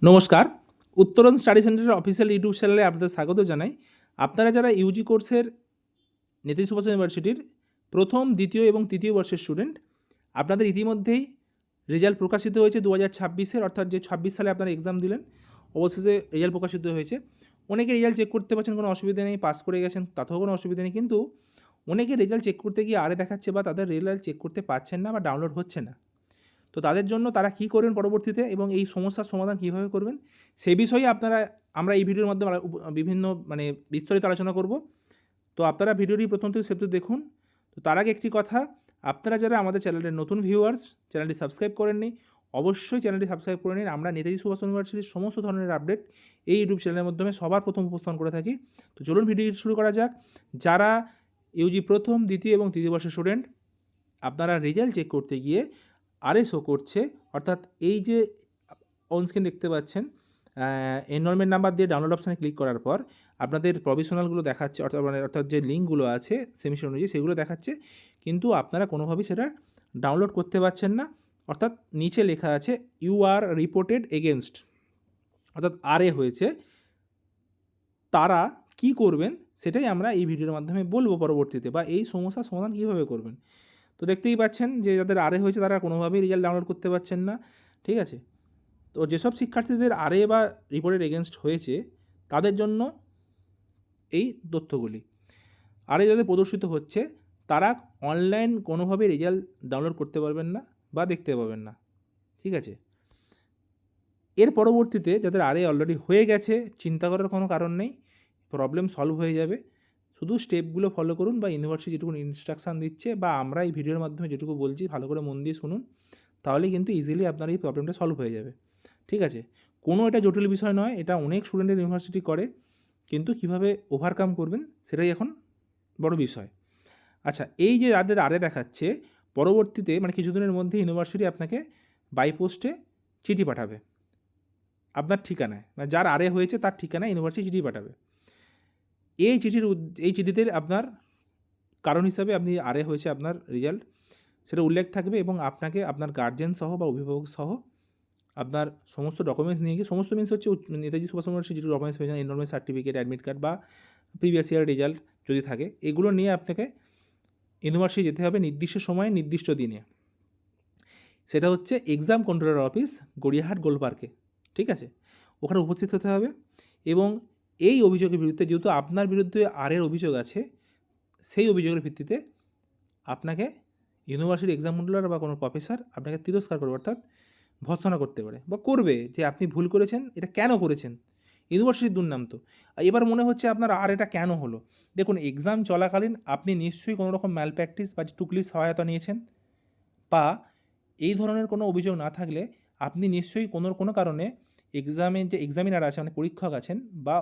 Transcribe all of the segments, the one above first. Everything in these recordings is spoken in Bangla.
নমস্কার, উত্তরণ স্টাডি সেন্টারের অফিসিয়াল ইউটিউব চ্যানেলে আপনাদের স্বাগত জানাই। আপনারা যারা ইউজি কোর্সের নেতাজি সুভাষ ইউনিভার্সিটির প্রথম, দ্বিতীয় এবং তৃতীয় বর্ষের স্টুডেন্ট, আপনাদের ইতিমধ্যেই রেজাল্ট প্রকাশিত হয়েছে 2026-এর, অর্থাৎ যে 26 সালে আপনারা এক্সাম দিলেন, অবশেষে রেজাল্ট প্রকাশিত হয়েছে। অনেকে রেজাল্ট চেক করতে পারছেন, কোনো অসুবিধা নেই, পাস করে গেছেন, তাতেও কোনো অসুবিধা নেই। কিন্তু অনেকে রেজাল্ট চেক করতে গিয়ে আরে দেখাচ্ছে বা তাদের রেজাল্ট চেক করতে পারছেন না বা ডাউনলোড হচ্ছে না। তো তাদের জন্য তারা কী করবেন পরবর্তীতে এবং এই সমস্যার সমাধান কীভাবে করবেন, সে বিষয়ে আমরা এই ভিডিওর মাধ্যমে বিভিন্ন বিস্তারিত আলোচনা করব। তো আপনারা ভিডিওটি প্রথম থেকে শেষ পর্যন্ত দেখুন। তো তার আগে একটি কথা, আপনারা যারা আমাদের চ্যানেলের নতুন ভিউয়ার্স, চ্যানেলটি সাবস্ক্রাইব করেননি, অবশ্যই চ্যানেলটি সাবস্ক্রাইব করে নিন। আমরা নেতাজি সুভাষ ইউনিভার্সিটির সমস্ত ধরনের আপডেট এই ইউটিউব চ্যানেলের মাধ্যমে সবার প্রথম উপস্থাপন করে থাকি। তো চলুন ভিডিও শুরু করা যাক। যারা ইউজি প্রথম, দ্বিতীয় এবং তৃতীয় বর্ষের স্টুডেন্ট, আপনারা রেজাল্ট চেক করতে গিয়ে আরে শো করছে, অর্থাৎ এই যে অনস্ক্রিন দেখতে পাচ্ছেন, এনরোলমেন্ট নাম্বার দিয়ে ডাউনলোড অপশানে ক্লিক করার পর আপনাদের প্রভিশনালগুলো দেখাচ্ছে, অর্থাৎ যে লিঙ্কগুলো আছে সেমিস্টার অনুযায়ী সেগুলো দেখাচ্ছে, কিন্তু আপনারা কোনোভাবেই সেটা ডাউনলোড করতে পারছেন না। অর্থাৎ নিচে লেখা আছে ইউ আর রিপোর্টেড এগেনস্ট, অর্থাৎ আরে হয়েছে। তারা কি করবেন সেটাই আমরা এই ভিডিওর মাধ্যমে বলবো পরবর্তীতে, বা এই সমস্যার সমাধান কীভাবে করবেন। তো দেখতেই পাচ্ছেন যে যাদের আরে হয়েছে তারা কোনোভাবেই রেজাল্ট ডাউনলোড করতে পারছেন না, ঠিক আছে। তো যেসব শিক্ষার্থীদের আরে বা রিপোর্টের এগেনস্ট হয়েছে তাদের জন্য এই তথ্যগুলি। আরে যাদের প্রদর্শিত হচ্ছে তারা অনলাইন কোনোভাবেই রেজাল্ট ডাউনলোড করতে পারবেন না বা দেখতে পাবেন না, ঠিক আছে। এর পরবর্তীতে যাদের আরে অলরেডি হয়ে গেছে, চিন্তা করার কোনো কারণ নেই, প্রবলেম সলভ হয়ে যাবে। শুধু স্টেপগুলো ফলো করুন, বা ইউনিভার্সিটি যেটুকু ইনস্ট্রাকশান দিচ্ছে বা আমরা এই ভিডিওর মাধ্যমে যেটুকু বলছি ভালো করে মন দিয়ে শুনুন, তাহলে কিন্তু ইজিলি আপনার এই প্রবলেমটা সলভ হয়ে যাবে, ঠিক আছে। কোনো এটা জটিল বিষয় নয়, এটা অনেক স্টুডেন্টের ইউনিভার্সিটি করে, কিন্তু কিভাবে ওভারকাম করবেন সেটাই এখন বড় বিষয়। আচ্ছা, এই যে যাদের আরে দেখাচ্ছে, পরবর্তীতে কিছুদিনের মধ্যে ইউনিভার্সিটি আপনাকে বাই পোস্টে চিঠি পাঠাবে আপনার ঠিকানায়, যার আরে হয়েছে তার ঠিকানায় ইউনিভার্সিটি চিঠি পাঠাবে। এই চিঠিতে আপনার কারণ হিসাবে আপনি আরে হয়েছে আপনার রেজাল্ট সেটা উল্লেখ থাকবে, এবং আপনাকে আপনার গার্জেন সহ বা অভিভাবক সহ আপনার সমস্ত ডকুমেন্টস নিয়ে গিয়ে, সমস্ত মিনস হচ্ছে নেতাজি সুভাষ ইউনিভার্সিটি যেটুকু ডকুমেন্টস পেয়েছেন, এনরোলমেন্ট সার্টিফিকেট, অ্যাডমিট কার্ড বা প্রিভিয়াস ইয়ার রেজাল্ট যদি থাকে, এগুলো নিয়ে আপনাকে ইউনিভার্সিটি যেতে হবে নির্দিষ্ট সময়ে নির্দিষ্ট দিনে। সেটা হচ্ছে এক্সাম কন্ট্রোলার অফিস, গড়িয়াহাট গোলপার্কে, ঠিক আছে। ওখানে উপস্থিত হতে হবে, এবং এই অভিযোগের বিরুদ্ধে, যেহেতু আপনার বিরুদ্ধে আরের অভিযোগ আছে, সেই অভিযোগের ভিত্তিতে আপনাকে ইউনিভার্সিটি এক্সাম কন্ট্রোলার বা কোনো প্রফেসর আপনাকে তিরস্কার করবে, অর্থাৎ ভর্ৎসনা করতে পারে বা করবে যে আপনি ভুল করেছেন, এটা কেন করেছেন, ইউনিভার্সিটির দুর্নাম তো। এবার মনে হচ্ছে আপনার আর এটা কেন হলো। দেখুন, এক্সাম চলাকালীন আপনি নিশ্চয়ই কোনো রকম ম্যাল প্র্যাকটিস বা টুকলির সহায়তা নিয়েছেন, বা এই ধরনের কোনো অভিযোগ না থাকলে আপনি নিশ্চয়ই কোনো কারণে এক্সামের যে এক্সামিনার আছে, পরীক্ষক আছেন, বা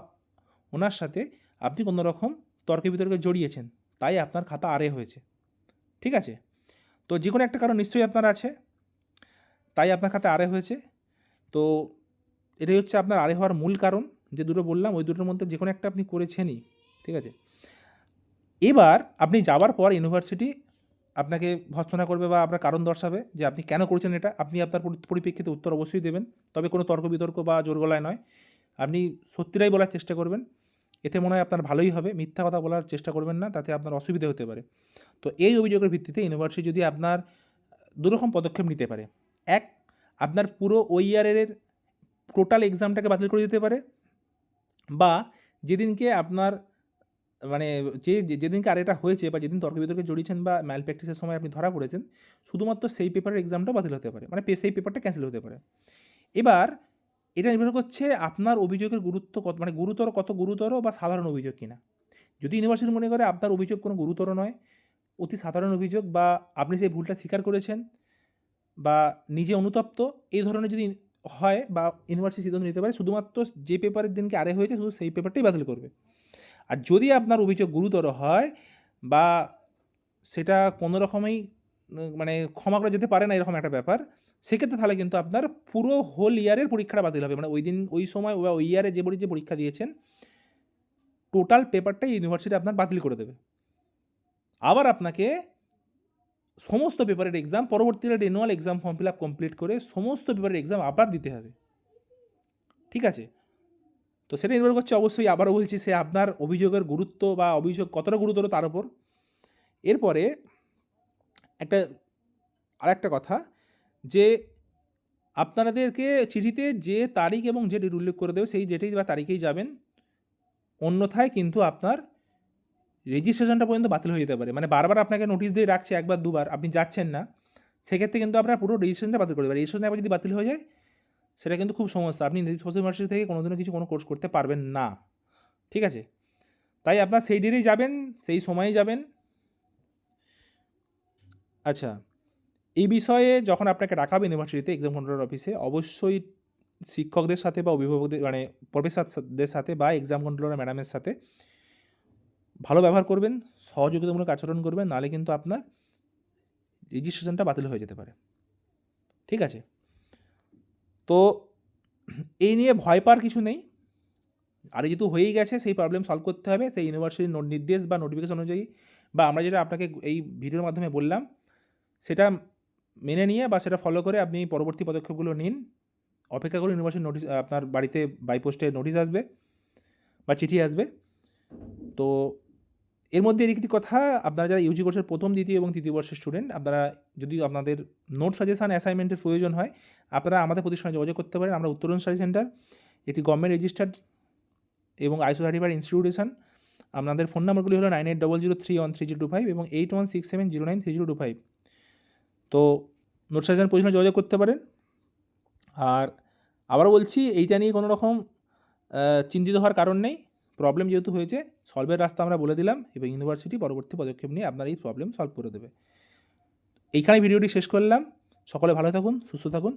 ওনার সাথে আপনি কোনো রকম তর্কে বিতর্কে জড়িয়েছেন, তাই আপনার খাতা আরে হয়েছে, ঠিক আছে। তো যে কোনো একটা কারণ নিশ্চয়ই আপনার আছে, তাই আপনার খাতা আরে হয়েছে। তো এটাই হচ্ছে আপনার আরে হওয়ার মূল কারণ। যে দুটো বললাম ওই দুটোর মধ্যে যে কোনো একটা আপনি করেছেনই, ঠিক আছে। এবার আপনি যাওয়ার পর ইউনিভার্সিটি আপনাকে ভর্ৎসনা করবে বা আপনার কারণ দর্শাবে যে আপনি কেন করেছেন এটা। আপনি আপনার পরিপ্রেক্ষিতে উত্তর অবশ্যই দেবেন, তবে কোনো তর্ক বিতর্ক বা জোর গলায় নয়। আপনি সত্যিটাই বলার চেষ্টা করবেন, এতে মনে হয় আপনার ভালোই হবে। মিথ্যা কথা বলার চেষ্টা করবেন না, তাতে আপনার অসুবিধা হতে পারে। তো এই অভিযোগের ভিত্তিতে ইউনিভার্সিটি যদি আপনার দুরকম পদক্ষেপ নিতে পারে। এক, আপনার পুরো ওই ইয়ারের টোটাল এক্সামটাকে বাতিল করে দিতে পারে, বা যেদিনকে আপনার যেদিনকে আরেকটা হয়েছে বা যেদিন তর্ক বিতর্কে জড়িয়েছেন বা ম্যাল প্র্যাকটিসের সময় আপনি ধরা পড়েছেন, শুধুমাত্র সেই পেপারের এক্সামটা বাতিল হতে পারে, সেই পেপারটা ক্যান্সেল হতে পারে। এবার এটা নির্ভর করছে আপনার অভিযোগের গুরুত্ব কত, কত গুরুতর বা সাধারণ অভিযোগ কিনা। যদি ইউনিভার্সিটি মনে করে আপনার অভিযোগ কোনো গুরুতর নয়, অতি সাধারণ অভিযোগ, বা আপনি সেই ভুলটা স্বীকার করেছেন বা নিজে অনুতপ্ত, এই ধরনের যদি হয়, বা ইউনিভার্সিটি সিদ্ধান্ত নিতে পারে শুধুমাত্র যে পেপারের দিনকে আরে হয়েছে শুধু সেই পেপারটাই বাতিল করবে। আর যদি আপনার অভিযোগ গুরুতর হয় বা সেটা কোনো রকমেই ক্ষমা করা যেতে পারে না এরকম একটা ব্যাপার, সেক্ষেত্রে তাহলে কিন্তু আপনার পুরো হোল ইয়ারের পরীক্ষাটা বাতিল হবে। ওই দিন, ওই সময় বা ওই ইয়ারে যে পরীক্ষা দিয়েছেন টোটাল পেপারটাই ইউনিভার্সিটি আপনার বাতিল করে দেবে। আবার আপনাকে সমস্ত পেপারের এক্সাম পরবর্তীকালে renewal exam form fill up complete করে সমস্ত পেপারের এক্সাম আবার দিতে হবে। ঠিক আছে? তো সেটা নির্ভর করছে অবশ্যই, আবারও বলছি, সে আপনার অভিযোগের গুরুত্ব বা অভিযোগ কতটা গুরুতর তার উপর। এরপরে আরেকটা কথা, যে আপনাদেরকে চিঠিতে যে তারিখ এবং যে ডেট উল্লেখ করে দেবে সেই ডেটেই বা তারিখেই যাবেন। অন্যথায় কিন্তু আপনার রেজিস্ট্রেশনটা পর্যন্ত বাতিল হয়ে যেতে পারে। মানে বারবার আপনাকে নোটিশ দিয়ে রাখছে, একবার দুবার আপনি যাচ্ছেন না, সেক্ষেত্রে কিন্তু আপনার পুরো রেজিস্ট্রেশনটা বাতিল করে দেবে। রেজিস্ট্রেশন একবার যদি বাতিল হয়ে যায়, সেটা কিন্তু খুব সমস্যা। আপনি নেতৃত্ব ইউনিভার্সিটি থেকে কোনোদিনও কোনো কোর্স করতে পারবেন না। ঠিক আছে? তাই আপনার সেই ডেটেই যাবেন, সেই সময়েই যাবেন। আচ্ছা, এই বিষয়ে যখন আপনাকে ডাকা হবে ইউনিভার্সিটিতে এক্সাম কন্ট্রোলার অফিসে, অবশ্যই শিক্ষকদের সাথে বা অভিভাবকদের, মানে প্রফেসরদের সাথে বা এক্সাম কন্ট্রোলার ম্যাডামের সাথে ভালো ব্যবহার করবেন, সহযোগিতামূলক আচরণ করবেন, নাহলে কিন্তু আপনার রেজিস্ট্রেশনটা বাতিল হয়ে যেতে পারে। ঠিক আছে? তো এই নিয়ে ভয় পাওয়ার কিছু নেই। আর যেহেতু হয়েই গেছে, সেই প্রবলেম সলভ করতে হবে সেই ইউনিভার্সিটির নির্দেশ বা নোটিফিকেশন অনুযায়ী, বা আমরা যেটা আপনাকে এই ভিডিওর মাধ্যমে বললাম, সেটা মেনে নিয়ে বা সেটা ফলো করে আপনি পরবর্তী পদক্ষেপগুলো নিন। অপেক্ষা করুন, ইউনিভার্সিটির নোটিশ আপনার বাড়িতে বাই পোস্টে নোটিশ আসবে বা চিঠি আসবে। তো এর মধ্যে একটি কথা, আপনারা যারা ইউজি কোর্সের প্রথম, দ্বিতীয় এবং তৃতীয় বর্ষের স্টুডেন্ট, আপনারা যদি আপনাদের নোট সাজেশন অ্যাসাইনমেন্টের প্রয়োজন হয়, আপনারা আমাদের প্রতিষ্ঠানে যোগাযোগ করতে পারেন। আমরা উত্তরণ স্টাডি সেন্টার, একটি গভর্নমেন্ট রেজিস্টার্ড এবং আইসো সার্টিফাইড ইনস্টিটিউশন। আপনাদের ফোন নাম্বারগুলি হলো 9800313025 এবং 8167093025। তো নোট সাজেশন প্রয়োজনে যোগাযোগ করতে পারেন। আর আবারও বলছি, এইটা নিয়ে কোনো রকম চিন্তিত হওয়ার কারণ নেই। প্রবলেম যেহেতু হয়েছে, সলভের রাস্তা আমরা বলে দিলাম এবং ইউনিভার্সিটি পরবর্তী পদক্ষেপ নিয়ে আপনার এই প্রবলেম সলভ করে দেবে। এইখানে ভিডিওটি শেষ করলাম। সকলে ভালো থাকুন, সুস্থ থাকুন।